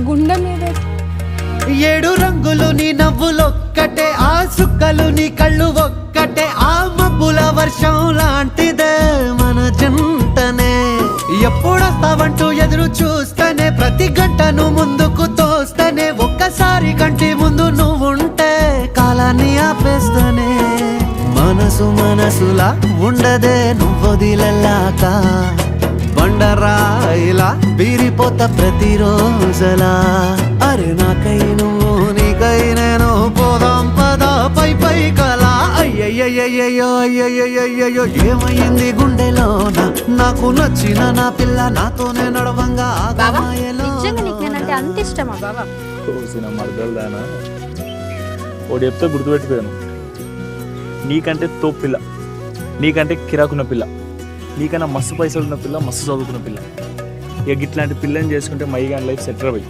గుండె మీద 7 రంగులు నీ నవ్వులొక్కటే, ఆ సుక్కలు నీ కళ్ళు ఒక్కటే, ఆ మబ్బుల వర్షం లాంటిదే మన జంటనే. ఎప్పుడొస్తావంటూ ఎదురు చూస్తేనే, ప్రతి గంటను ముందుకు తోస్తేనే, ఒక్కసారి కంటి ముందు నువ్వుంటే కాలాన్ని ఆపేస్తేనే. మనసులా ఉండదే నువ్వొదిలెళ్ళాక, బండరాయిలా బీరిపోత ప్రతిరోజలా. అరే నాకై నువ్వు నీకై నేను, పోదాం పదా పై పై కలా. అయ్యయ్యయ్యో అయ్యయ్యయ్యో ఏమైంది గుండెలోన, నాకు నచ్చిన నా పిల్ల నాతోనే నడవంగా నిజంగా అంత ఇష్టమా బాబా? మరదలు దానా ఒకటి చెప్తే గుర్తుపెట్టుకోను, నీకంటే తోపు పిల్ల, నీకంటే కిరాకున్న పిల్ల, నీకన్నా మస్తు పైసలు ఉన్న పిల్ల, మస్తు చదువుకున్న పిల్ల. ఇక ఇట్లాంటి పిల్లని చేసుకుంటే మైగాన్ లైఫ్ సెటిల్ అయ్యి